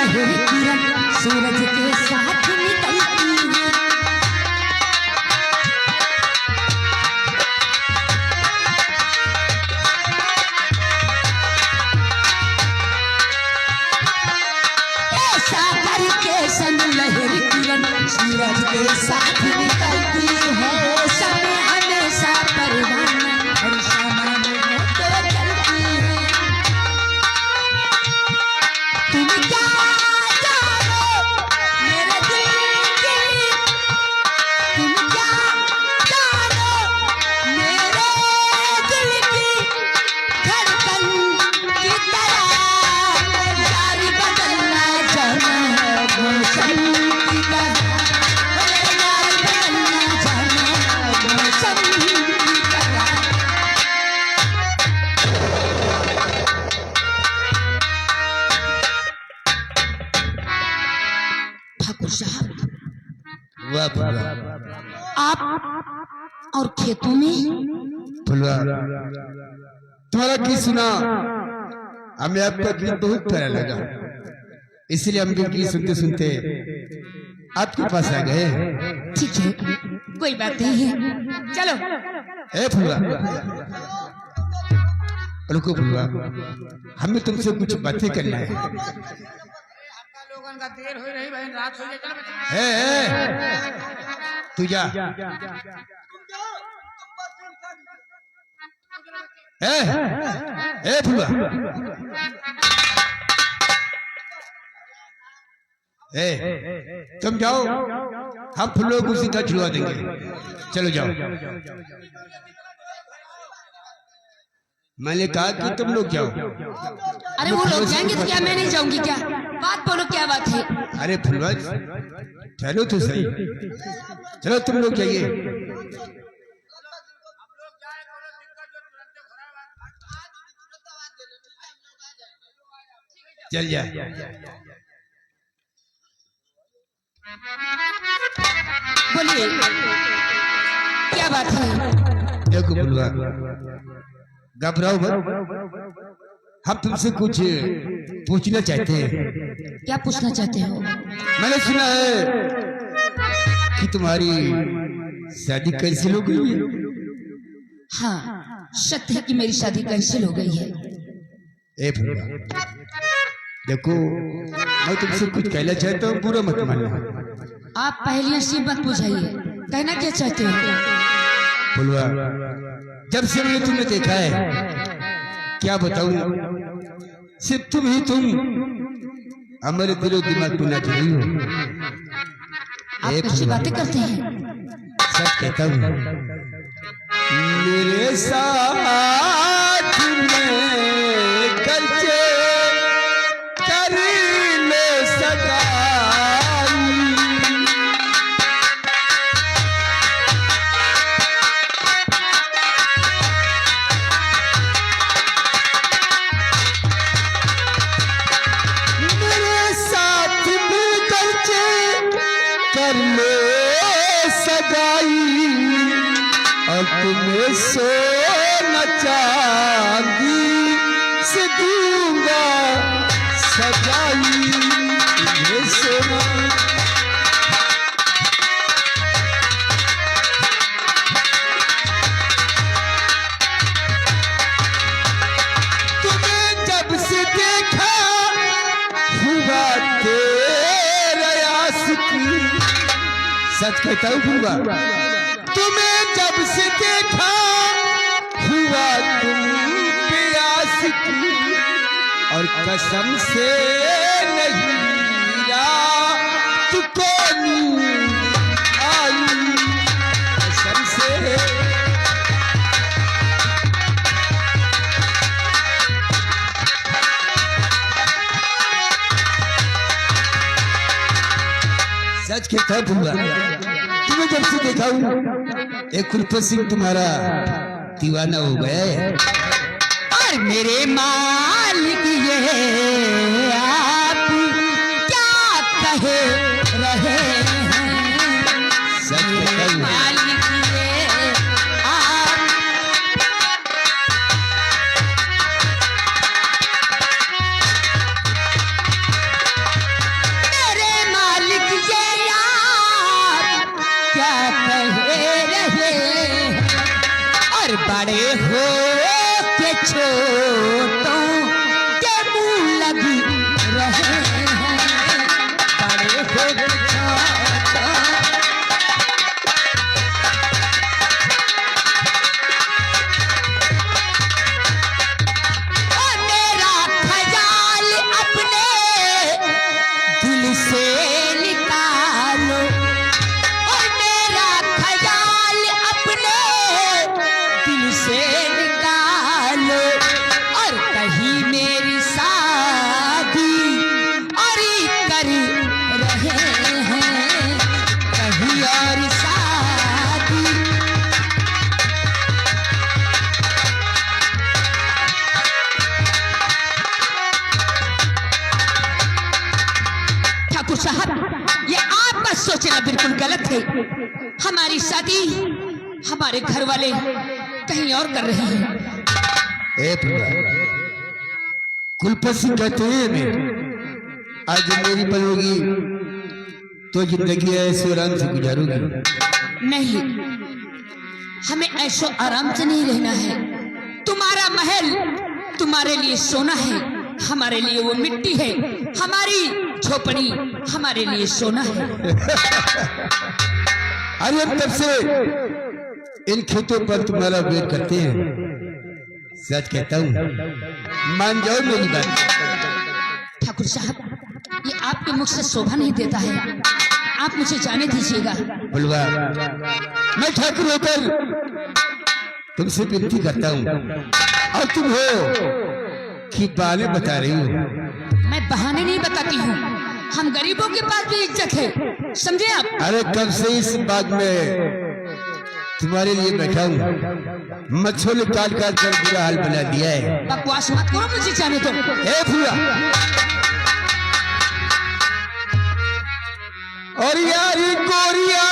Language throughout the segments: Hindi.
लहर किरण सूरज के साथ निकलती है। ऐसा करके संग लहर किरण सूरज के साथ निकलती है। समय हमेशा परवाना और सामान होकर चलती है। तुम क्या जानो मेरे दिल की, तुम क्या जानो मेरे दिल की धड़कन की तरह। यार बदलना जाना है मौसम की तरह, यार बदलना जाना है मौसम की तरह। ठाकुर साहब, वाह फुलवा, आप और खेतों में फुलवा तुम्हारा की सुना, हमें आपका गीत बहुत प्यारा लगा, इसलिए हम गीत सुनते सुनते आपके पास आ गए। ठीक है, कोई बात नहीं है, चलो। ए फुलवा, रुको फुलवा, हमें तुमसे कुछ बातें करना है। का देर हो रही भाई, रात हो जाए। तू जा। ए फुलवा, तुम जाओ, हम फुलों को सीधा छुड़वा देंगे। चलो जाओ। मैंने कहा कि तुम लोग जाओ। अरे वो लोग जाएंगे तो क्या मैं नहीं जाऊंगी क्या? बात बोलो, क्या बात है? अरे फुलवा चलो तो सही, चलो तुम लोग जाइए। चल जा। बोलिए, क्या बात है? देखो फुलवा, घबराओ मत, हम तुमसे कुछ पूछना चाहते हैं। क्या पूछना चाहते हो? मैंने सुना है कि तुम्हारी शादी कैंसिल हो गई है। हाँ, सत्य है कि मेरी शादी कैंसिल हो गई है। ए फुलवा, देखो मैं तुमसे कुछ कहना चाहता हूँ, बुरा मत मानना। आप पहले से मत बुझाइए, कहना क्या चाहते हो? फुलवा, जब से मैंने तुम्हें देखा है, क्या बताऊं, सिर्फ तुम हमारे दिलो दिमाग को ना जुड़ी हो। आप कैसी बातें करते हैं? सच कहता हूँ, मेरे साथ में करके कर लो सगाई। मेरे साथ में करके कर लो सगाई, और तुम्हें सोना चांदी से दूंगा सजाई। तुम्हें सोना तुम्हें जब से देखा हुआ तेरा आशिकी। सच कहता हूँ फुलवा, तुम्हें जब से देखा हुआ तुम पे आशिकी, और कसम से नहीं तुझको नींद आई, कसम से। सच कहता है फुलवा, तुम्हें जब से देखा हूँ एक कुलपत सिंह तुम्हारा दीवाना हो गया है। और मेरे मालिक ये आप क्या कहे रहे हैं? सच कहता हूँ, मालिक ये आप थे। हमारी शादी हमारे घर वाले कहीं और कर रहे हैं। ए पूरा कुलपति कहते हैं आज मेरी बनोगी तो जिंदगी ऐसे आराम से गुजारोगी। नहीं, हमें ऐशो आराम से नहीं रहना है। तुम्हारा महल तुम्हारे लिए सोना है, हमारे लिए वो मिट्टी है। हमारी झोपड़ी हमारे लिए सोना है। अरे हम तब से इन खेतों पर तुम्हारा वेट करते हैं। सच कहता हूँ, मान जाओ मेरी बात। ठाकुर साहब, ये आपके मुख से शोभा नहीं देता है, आप मुझे जाने दीजिएगा। बुलवा, मैं ठाकुर होकर तुमसे विनती करता हूँ और तुम हो कि बहाने बता रही हो। मैं बहाने नहीं बताती हूँ, हम गरीबों के पास भी इज्जत है, समझे आप? अरे कब से इस बात में तुम्हारे लिए बैठा हूँ। मच्छों ने काट काट कर बुरा हाल बना दिया है। बकवास मत करो, मुझे जाने दो। ए फूला, और यारी गोरिया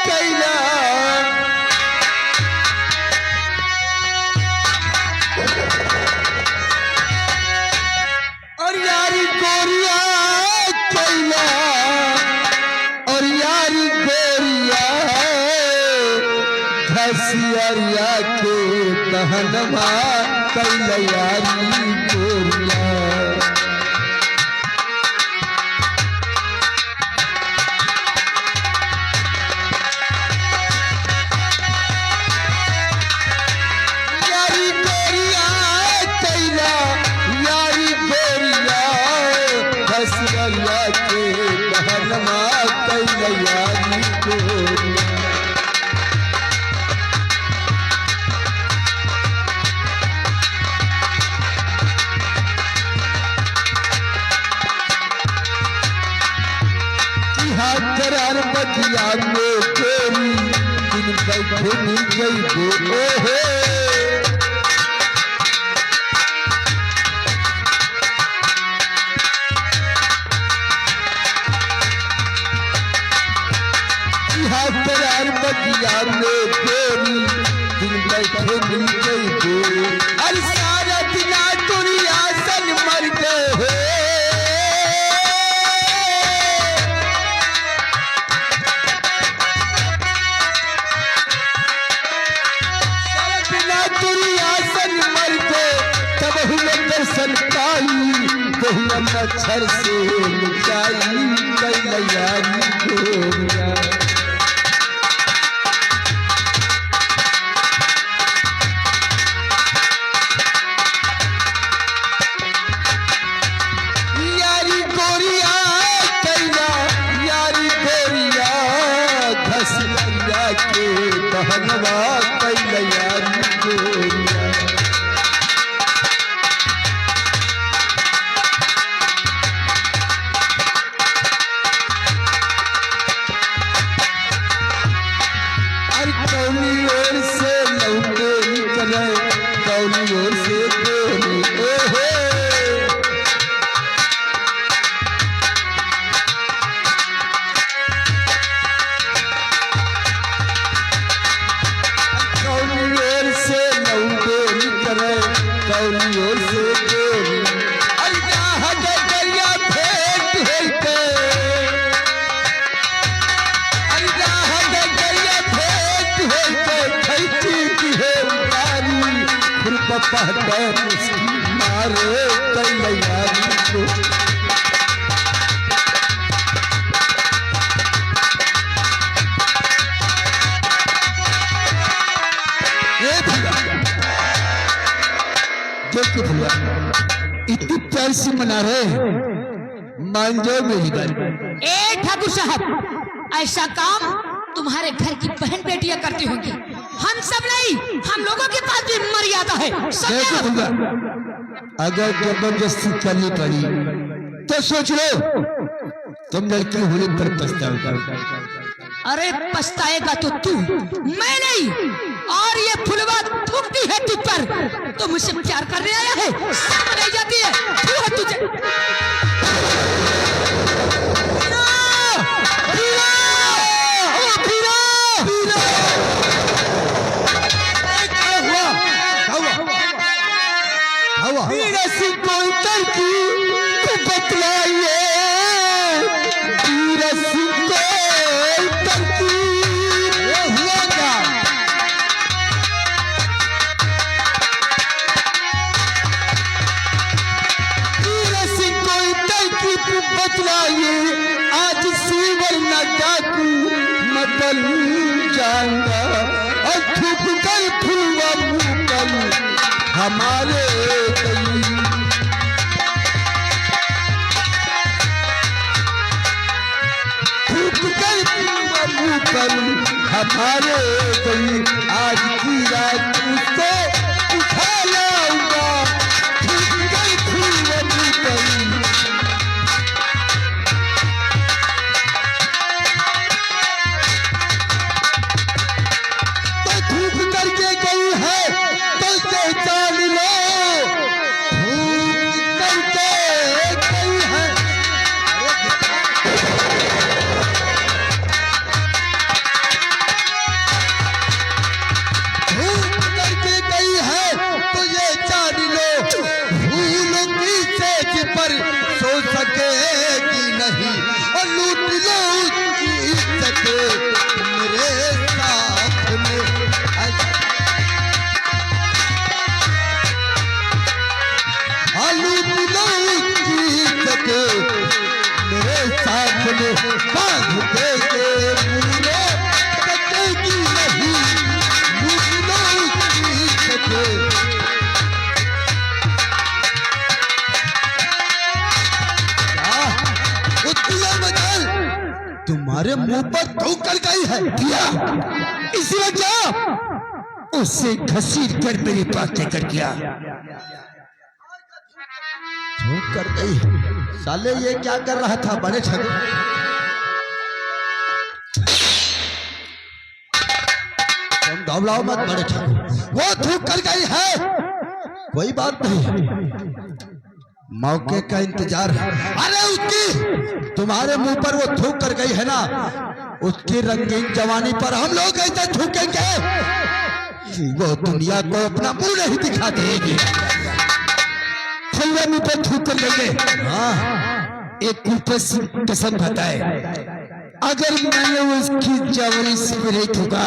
कैला और यारी गोरिया कैला और यारी गोरिया घसियरिया के कहनमा कैला यारी गोरिया। करार बतिया में तेरी दिन बैठे मिल गई गो। ओहे करार बतिया में तेरी दिन बैठे मिल गई गो। अरे सारा दिना दुनिया सन मर गए मच्छर से मिटाई कैलयारी गोरिया। यारी गोरिया कैला यारी गोरिया घसिया के बहनवा कैलयारी गोरिया। मारे कैलयारी को देखो भैया, इतनी प्यार से मना रहे हैं, मान जाओ मेरी बात। ए ठाकुर साहब, ऐसा काम तुम्हारे घर की बहन बेटियां करती होंगी, हम सब नहीं, हम लोगों के पास भी मर्यादा है। देखो भैया, अगर जबरदस्ती करनी पड़ी तो सोच लो तुम लड़की होने पर पछताओगे। अरे पछताएगा तो तू, मैं नहीं। और ये फुलवा थूकती है तुझ पर, तो मुझसे प्यार करने आया है, सब नहीं जाती है तुझे। हवा रसी कोई तरकी बतलाइए रसी कोई तरकीब हुआ क्या रसी कोई तरकीब बतलाइए आज सीवर न डाकू मतल जाऊंगा और थूक कर फूलवा मुकल हमारे गली थूक कर फूलवा मुकल हमारे गली आज की रात उसको उठा लाऊंगा थूक कर फूलवा मुकल करके गई है तो पहचान लो धूप करके गई है धूप करके गई है तो ये जान लो भूल की सेज पर सो सकेगी नहीं और लूट लो उसकी इज्जत मेरे साथ में मेरे साथ में बांध देंगे मुझे सकेगी नहीं तुम्हारे मुंह पर थूक कर गई है क्या इसलिए क्या उससे घसीट कर मेरे पास लेकर गया झूठ कर गई साले ये क्या कर रहा था बड़े छगू तुम घबराओ मत बड़े छगू वो थूक कर गई है कोई बात नहीं मौके का इंतजार है अरे उसकी तुम्हारे मुंह पर वो थूक कर गई है ना उसकी रंगीन जवानी पर हम लोग ऐसे थूकेंगे वो दुनिया को अपना मुंह नहीं दिखा देगी फुलवा मुंह पर थूक कर लेंगे हाँ एक ऊपर कसम बताए अगर मैंने उसकी जवानी से नहीं थूका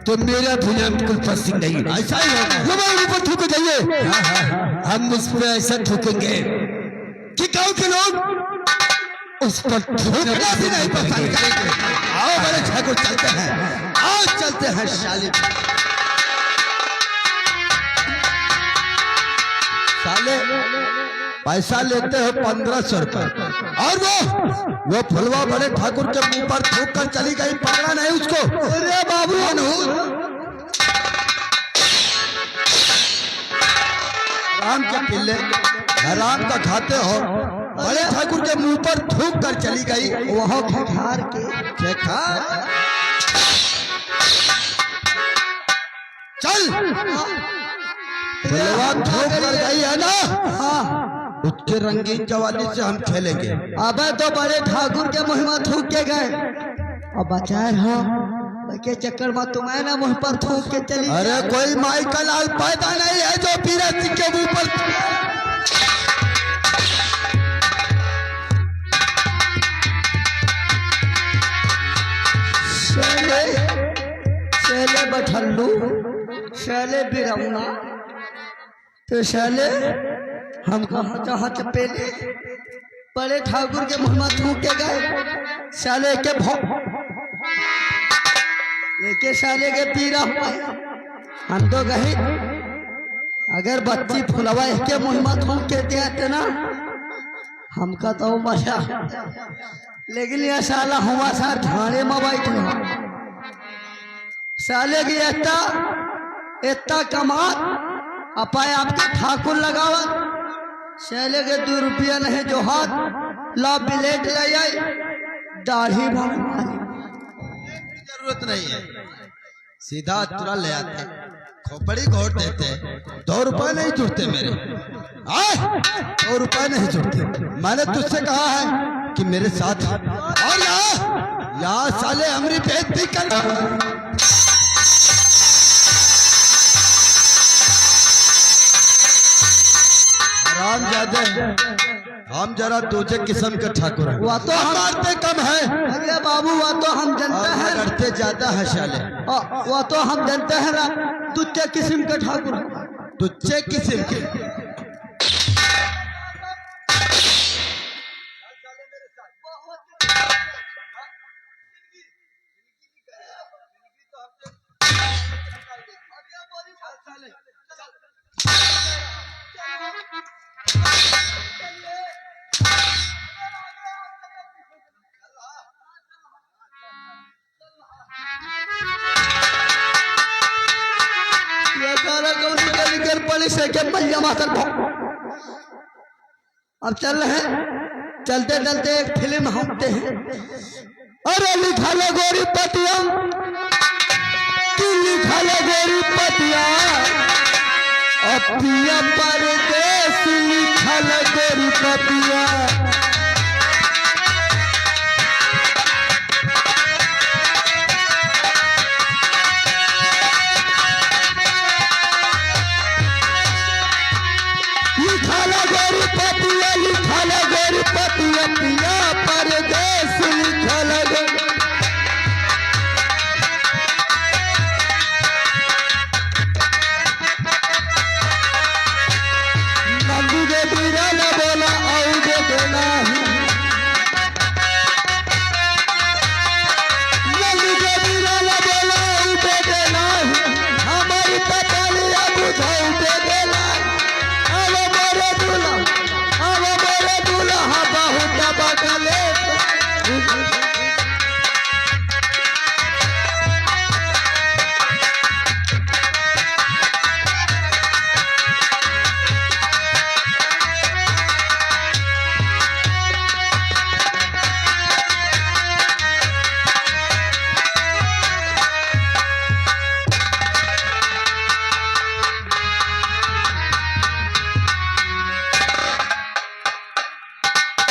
तो मेरा भुना बिल्कुल पसंद नहीं ऐसा ही होगा ऊपर थूक जाइए हम उस पर ऐसा थूकेंगे कि गांव के लोग उस पर थूकना भी नहीं पसंद करेंगे आओ बड़े ठाकुर चलते हैं आओ चलते हैं शाली साले पैसा लेते हो 1500 रुपए और वो फुलवा बड़े ठाकुर के मुंह पर थूक कर चली गई पकड़ा नहीं उसको अरे बाबू राम के पिल्ले राम का खाते हो बड़े ठाकुर के मुंह पर थूक कर चली गई वह खेखार के चल फुलवा थूक कर गई है ना हाँ उसके रंगीन जवानी से हम खेलेंगे अबे तो बड़े ठाकुर के मुंह में थूक के गए अब बचार हो के चक्कर में तुम्हें ना मुंह पर थूक के चली अरे कोई माई का लाल पैदा नहीं है जो पीरा सिंह के मुंह पर शैले बठल्लू शैले बिरौना तो शैले हम कहा चपेले बड़े ठाकुर के मुंह में थूक के गए साले के लेके साले के पीरा हुआ हम तो गए अगर बच्ची फुलवा के मुंह में थूक के देते ना हमका तो मजा लेकिन ये साला हुआ सा ढाणे में बैठ साले की इतना कमात अपाए आपके ठाकुर लगावत शैले के 2 रुपया नहीं जो हाथ ला बिलेट ले आई दाढ़ी जरूरत नहीं है सीधा तुरा ले आते खोपड़ी घोट देते 2 रुपए नहीं जुड़ते मेरे 2 रुपए नहीं जुड़ते मैंने तुझसे कहा है कि मेरे साथ और यहाँ साले हमारी बेइज्जती कर राम ज्यादा हम जरा दूसरे किस्म के ठाकुर हैं। वह तो हम मारते कम है, अरे बाबू वह तो हम जानते हैं, लड़ते ज्यादा है शाले। वह तो हम जानते हैं दूसरे किस्म के ठाकुर हैं। तुझे किस्म के अब चल रहे हैं, चलते चलते एक फिल्म होते हैं। अरे लिखा ले गोरी पतिया, तू लिखा ले गोरी पतिया, अपिया परदेस लिखा ले गोरी पतिया। लिखा ले गोरी पतिया, लिखा ले गोरी पतिया, पिया परदेस लिखा ले गोरी। नंदू के बीरा न बोला आऊ दे देना ही, नंदू के बीरा न बोला आऊ दे देना ही, हमारी पतालिया बुझाऊ दे देना। अब मोरे दूल्हा बहुत बदले।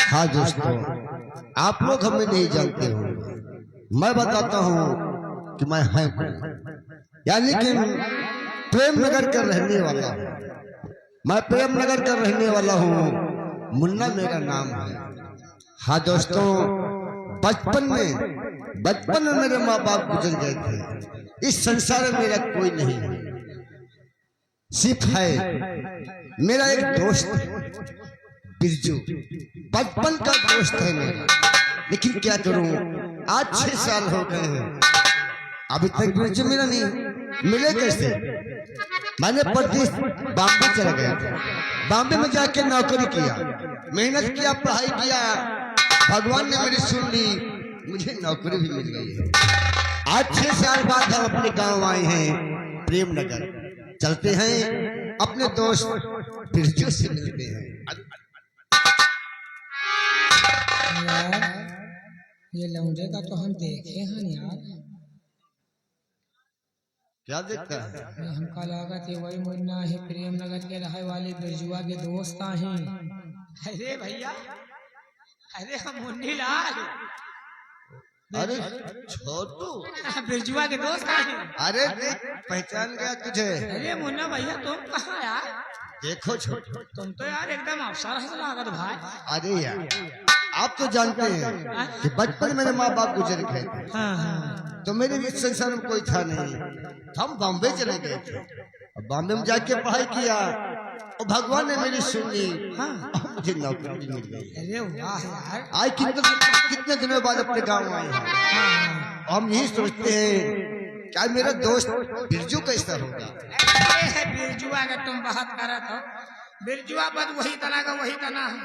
हाँ दोस्तों, आप लोग हमें नहीं जानते हो, मैं बताता हूँ कि मैं है कौन। यानी कि प्रेम नगर का रहने वाला हूँ, मैं प्रेम नगर का रहने वाला हूँ, मुन्ना मेरा नाम है। हाँ दोस्तों, बचपन में मेरे माँ बाप गुजर गए थे। इस संसार में मेरा कोई नहीं है, सिर्फ है मेरा एक दोस्त बिरजू, बचपन का दोस्त है मेरा। लेकिन क्या करूं, आज 6 साल हो गए हैं, अभी तक बिरजू मेरा नहीं मिले। कैसे? मैंने परदेश बॉम्बे चला गया था, बॉम्बे में जाके नौकरी किया, मेहनत किया, पढ़ाई किया, भगवान ने मेरी सुन ली, मुझे नौकरी भी मिल गई है। आज 6 साल बाद हम अपने गांव आए हैं प्रेम नगर। चलते हैं अपने दोस्त बिरजू से मिलते हैं। यार ये लौंडे का तो हम देखे हैं यार। क्या देखता है? हमका लागत है वही मुन्ना है प्रेम नगर के रहे वाले बिरजुआ के दोस्त हैं। अरे भैया, अरे हम मुन्नी लाल, अरे छोटू बिरजुआ के दोस्त हैं। अरे पहचान गया तुझे? अरे मुन्ना भैया तुम कहाँ यार? देखो छोटू, तुम तो यार एकदम अफसर है लागत भाई। अरे यार आप तो जानते हैं कि बचपन में मेरे माँ बाप गुजर गए थे, हाँ। तो मेरे इस संसार में कोई था नहीं। हम बॉम्बे चले गए थे, बॉम्बे में जाके पढ़ाई किया और भगवान ने मेरी सुन ली, मुझे नौकरी भी मिल गई। अरे वाह यार, आज कितने दिनों बाद अपने गाँव आए हैं। हम यही सोचते हैं क्या मेरा दोस्त बिरजू कैसा होगा। बिरजुआ का तुम बात करत हो, बिरजुआ बस वही तना का वही तना है।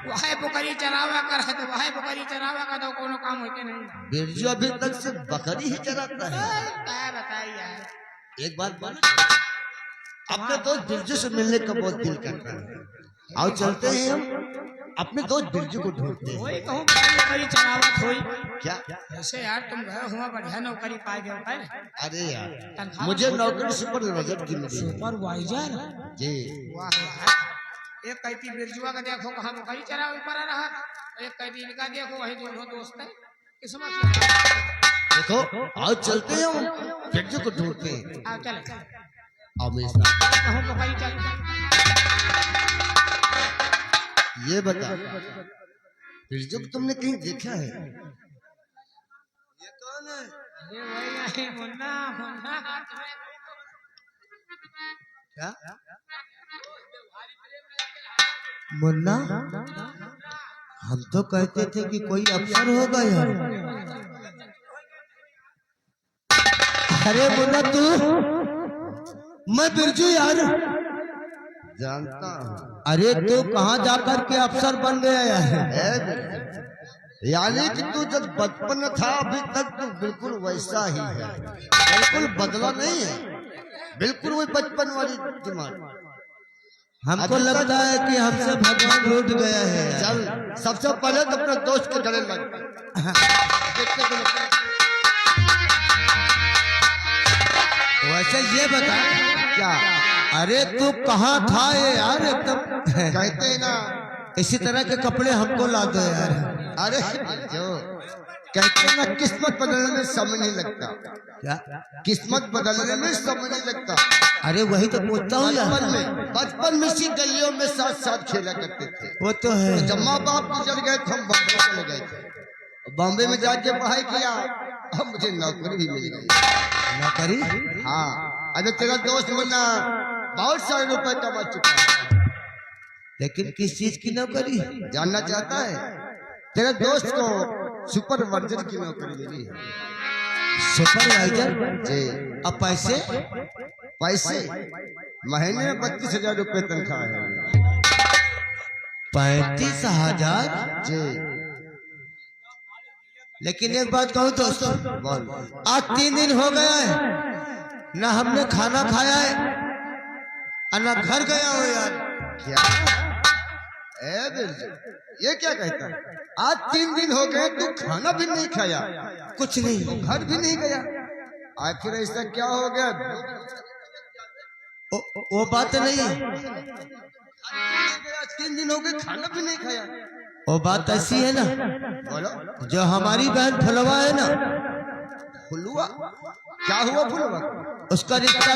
वही बकरी चरावा कर है तो वही बकरी चरावा का तो कोनो काम होते नहीं। बिरजू अभी तक से बकरी ही चराता है। क्या बताइए यार। एक बात बोलो, अपने दोस्त बिरजू से मिलने का बहुत दिल करता है। आओ चलते हैं हम अपने दोस्त बिरजू को ढूंढते हैं। वही कहूँ बकरी चरावत होई क्या? ऐसे यार तुम गए हुआ बढ़िया नौकरी पाए गए पर। अरे यार मुझे नौकरी सुपरवाइजर की मिली। सुपरवाइजर जी। वाह यार, एक कहती बिरजुआ का देखो कहाँ बकरी चरावे पर रहा, एक कहती इनका देखो वही दोनों दोस्त है। किस्मत देखो आओ चलते हैं हम बिरजू को ढूंढते हैं। आओ चले आओ मेरे साथ। कहूँ बकरी चल ये बता, बिरजू को तुमने कहीं देखा है? ये कौन है? ये वही है मुन्ना, मुन्ना हाथ में क्या मुन्ना, हम तो कहते थे कि कोई अफसर होगा यार। अरे मुन्ना तू, मैं बिरजू यार। जानता हूँ। अरे तू कहाँ जाकर के अफसर बन गया यार? यानी कि तू जब बचपन में था अभी तक तू बिल्कुल वैसा ही है, बिल्कुल बदला नहीं है, बिल्कुल वही बचपन वाली दिमाग। हमको लगता है कि हमसे भगवान रूठ गया है। चल सबसे पहले तो अपने दोस्त के गले लग। वैसे ये बता क्या? अरे तू कहाँ था ये यार? एकदम कहते हैं ना, इसी तरह के कपड़े हमको ला दो यार। अरे जो कहते हैं ना, किस्मत बदलने में समय नहीं लगता। क्या? किस्मत बदलने में समय नहीं लगता। अरे वही तो पूछता हूँ यार। बचपन में इसी गलियों में साथ साथ खेला करते थे। वो तो है। जब माँ बाप गुजर गए तो हम बॉम्बे चले गए थे। बॉम्बे में जाके पढ़ाई किया, अब मुझे नौकरी भी मिल गई। नौकरी? हाँ, अरे तेरा दोस्त मुन्ना बहुत सारे रुपए कमा चुका है। लेकिन किस चीज की नौकरी? जानना चाहता है? तेरे दोस्त को सुपरवाइजर की नौकरी मिली है। सुपरवाइजर? जी। अब पैसे? पैसे महीने में 32,000 रुपए तनख्वाह है। 35,000? जी। लेकिन एक बात कहूँ दोस्त, बोल। आज 3 दिन हो गया है, ना हमने खाना खाया है और ना घर गया हो यार। क्या? ए बिरजू, ये क्या कहता है? आज 3 दिन हो गए तू खाना भी नहीं खाया, कुछ नहीं, घर भी नहीं गया, आखिर ऐसा क्या हो गया? वो बात नहीं, 3 दिन हो गए खाना भी नहीं खाया। वो बात ऐसी है ना, बोलो। जो हमारी बहन फुलवा है ना, फुलवा? क्या हुआ फुलवा? उसका रिश्ता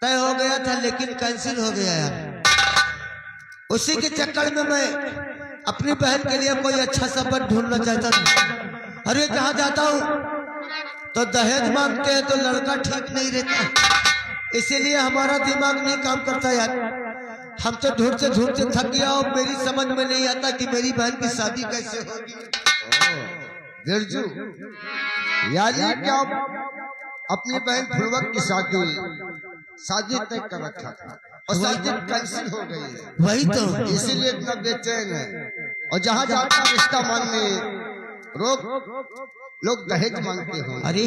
तय हो गया था लेकिन कैंसिल हो गया यार। उसी के चक्कर में मैं अपनी बहन के लिए कोई अच्छा सबर ढूंढना चाहता था। अरे जहाँ जाता हूँ तो दहेज मांगते हैं तो लड़का ठीक नहीं रहता, इसीलिए हमारा दिमाग नहीं काम करता यार। हम तो ढूंढते ढूंढते थक गया और मेरी समझ में नहीं आता कि मेरी बहन की शादी कैसे होगी। बिरजू, यानी क्या अपनी बहन फुलवा की शादी तय कर रखा था और शादी कैंसिल हो गई है। वही तो, इसीलिए इतना बेचैन है। और जहाँ जाता रिश्ता मांगने लोग दहेज मांगते हो। अरे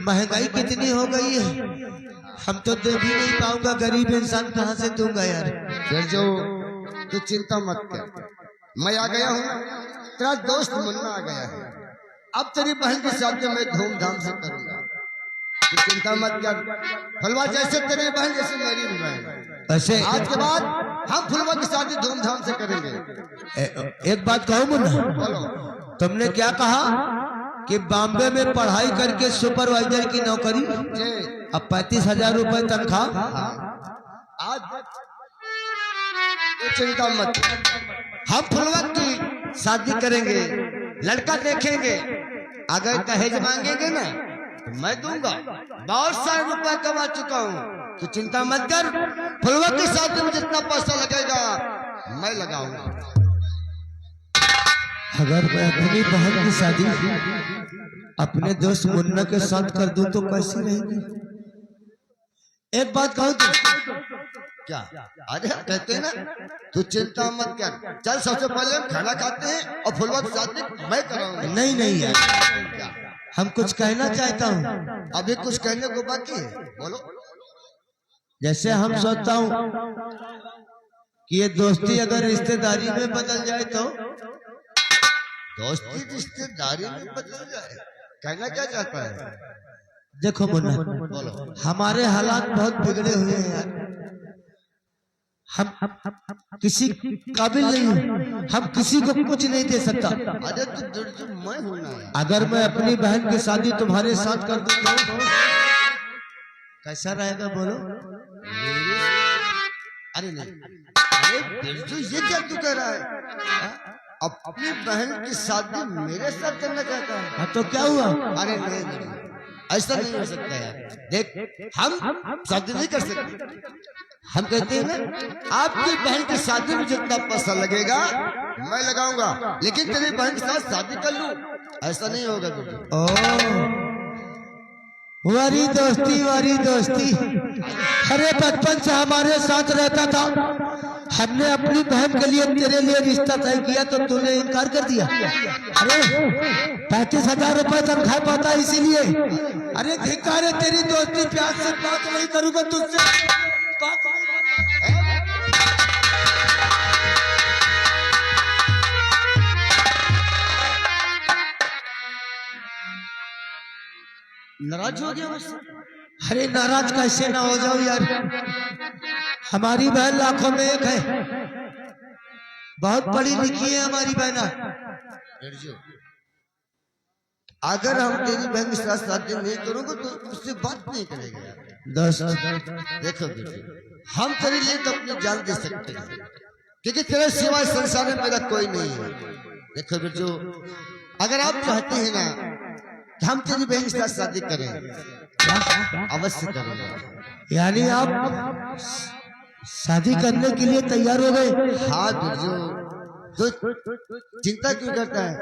महंगाई कितनी हो गई है, हम तो दे भी नहीं पाऊंगा, गरीब इंसान कहाँ से दूंगा यार। बिरजू, तू चिंता मत कर, मैं आ गया हूँ, तेरा दोस्त मुन्ना आ गया है। अब तेरी बहन की शादी मैं धूमधाम से करूंगा, तू चिंता मत कर। फुलवा जैसे तेरी बहन जैसे मेरी भी बहन। ऐसे आज के बाद हम फुलवा की शादी धूमधाम से करेंगे। एक बात कहूँ मुन्ना, बोलो। तुमने क्या कहा कि बॉम्बे में पढ़ाई करके सुपरवाइजर की नौकरी, जी। अब 35,000 रुपए तनख्वाह। आज तू चिंता मत, हम फुलवा की शादी करेंगे, लड़का देखेंगे, अगर दहेज मांगेंगे ना तो मैं दूंगा। बहुत सारे रुपए कमा चुका हूँ, तू चिंता मत कर। फुलवा की शादी में जितना पैसा लगेगा मैं लगाऊंगा। अगर मैं अपनी बहन की शादी अपने दोस्त मुन्ना के साथ कर दूं तो कैसी रहेगी? एक बात कहूँ तो क्या? अरे कहते हैं ना, तू चिंता मत कर, चल सबसे पहले हम खाना खाते हैं और फुलवा की शादी मैं कराऊंगा। नहीं नहीं यार, क्या? हम कुछ कहना चाहता हूँ। अभी कुछ कहने को बाकी है, बोलो। जैसे हम सोचता हूँ कि ये दोस्ती अगर रिश्तेदारी में बदल जाए तो दोस्ती रिश्तेदारी में बदल जाए, कहना क्या चाहता है? देखो मुन्ना, बोलो। हमारे हालात बहुत बिगड़े हुए हैं यार, हम किसी काबिल नहीं हूँ, हम किसी को कुछ नहीं दे सकता। अरे तू मैं हूं ना। अगर मैं अपनी बहन की शादी तुम्हारे साथ कर दूं तो कैसा रहेगा बोलो? अरे नहीं, अरे बिरजू ये क्या तू कह रहा है? अब अपनी बहन की शादी मेरे साथ करना चाहता है? हाँ तो क्या हुआ? अरे नहीं बिरजू, ऐसा नहीं हो सकता यार। देख हम शादी नहीं कर सकते। हम कहते हैं ना, आपकी बहन की शादी में जितना पैसा लगेगा मैं लगाऊंगा, लेकिन तेरी बहन के साथ शादी कर लूं, ऐसा नहीं होगा बिरजू। वारी दोस्ती। अरे बचपन से हमारे साथ रहता था, हमने अपनी बहन के लिए तेरे लिए रिश्ता तय किया तो तूने इनकार कर दिया। अरे 35,000 रुपए तनख्वाह पाता इसीलिए। अरे धिक्कार है तेरी दोस्ती, प्यार से बात नहीं करूंगा तुझसे। नाराज हो गया मुझसे? अरे नाराज कैसे ना हो जाओ यार, हमारी बहन लाखों में एक है, बहुत पढ़ी लिखी है हमारी बहना। अगर हम तेरी बहन के साथ शादी नहीं करूंगा तो उससे बात नहीं करेगा यार। दोस्त देखो बिरजू, हम तेरे लिए तो अपनी जान दे सकते हैं, क्योंकि तेरे सिवाय संसार में मेरा कोई नहीं है। देखो बिरजू, अगर आप चाहते हैं ना कि हम तेरी बहन के साथ शादी करें, अवश्य करेंगे। यानी आप शादी करने के लिए तैयार हो गए? हाँ बिरजू, तो चिंता क्यों करता है?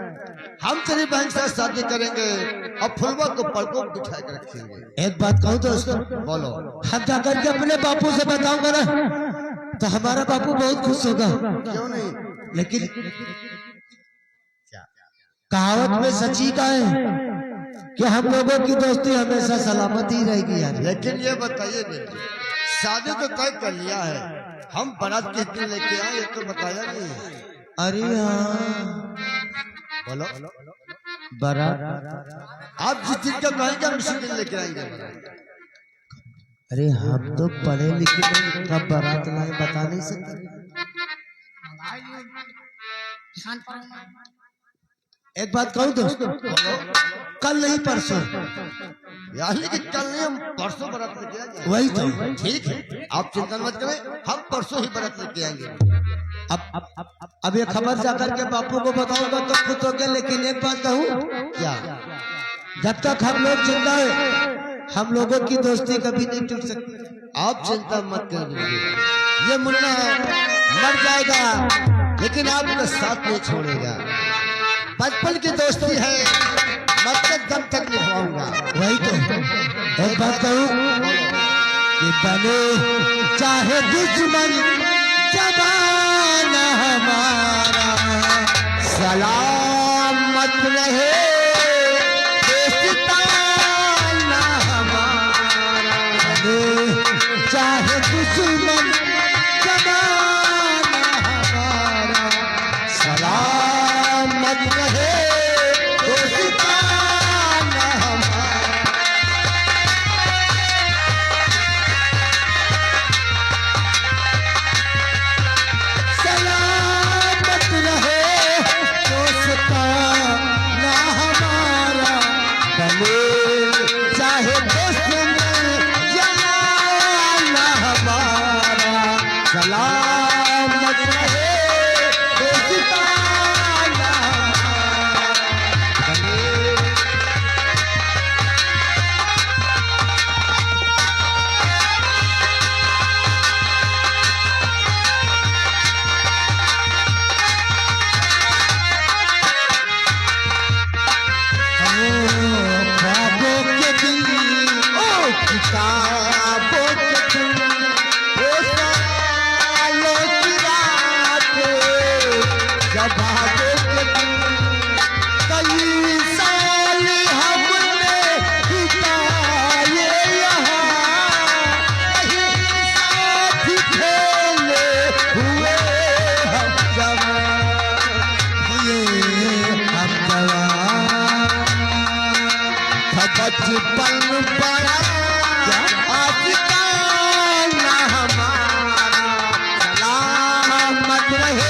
हम तेरी बहन के साथ शादी करेंगे और फुलवा को पलकों में बिठा कर रखेंगे। एक बात कहूँ दोस्त, बोलो। हम जाकर के अपने बापू से बताऊंगा ना तो हमारा बापू बहुत खुश होगा। क्यों नहीं? लेकिन कहावत में सच्ची का है कि हम लोगों की दोस्ती हमेशा सलामत ही रहेगी यार। लेकिन ये बताइए बिरजू, शादी तो तय कर लिया है, हम बारात किस दिन लेके आए ये तो बताया नहीं। अरे हाँ, बोलो। बारात आप जिस दिन का कहेंगे हम उसी दिन लेके आएंगे। अरे हम तो पढ़े लिखे नहीं, कब बारात लाए बता नहीं सकते। ध्यान पर एक बात कहूँ दोस्त, कल नहीं परसों, यानी कि कल नहीं, हम परसों बारात लेके आएंगे। वही तो। ठीक है, आप चिंता मत करें, हम परसों ही बारात लेके आएंगे। अब ये खबर जाकर के बापू को बताऊंगा तो खुद हो गया। लेकिन एक बात कहूँ, क्या? जब तक हम लोग जिंदा है हम लोगों की दोस्ती कभी नहीं टूट सकती। आप चिंता मत करिए, ये मुन्ना मर जाएगा लेकिन आपका साथ नहीं छोड़ेगा। बचपन की दोस्ती है, मतलब दम तक निभाऊंगा। वही तो। एक बात कहूँ कि बने चाहे दुश्मन जमाना हमारा, सलामत रहे दोस्ताना हमारा। बने चाहे दुश्मन जमाना हमारा, सलामत रहे दोस्ताना हमारा। सलामत रहे दोस्ताना हमारा, बने चाहे दुश्मन जमाना हमारा, सलामत रहे दोस्ताना हमारा, बने ख्वाबों के दिल, ओ किताबों के दिल, ओ सालों की रातें, जवाबों के दिल, कई साल हमने बिताए यहाँ, कहीं साथ खेले हुए हम जवान, हम जवान। बचपन बड़ा आशिकाना हमारा, सलामत रहे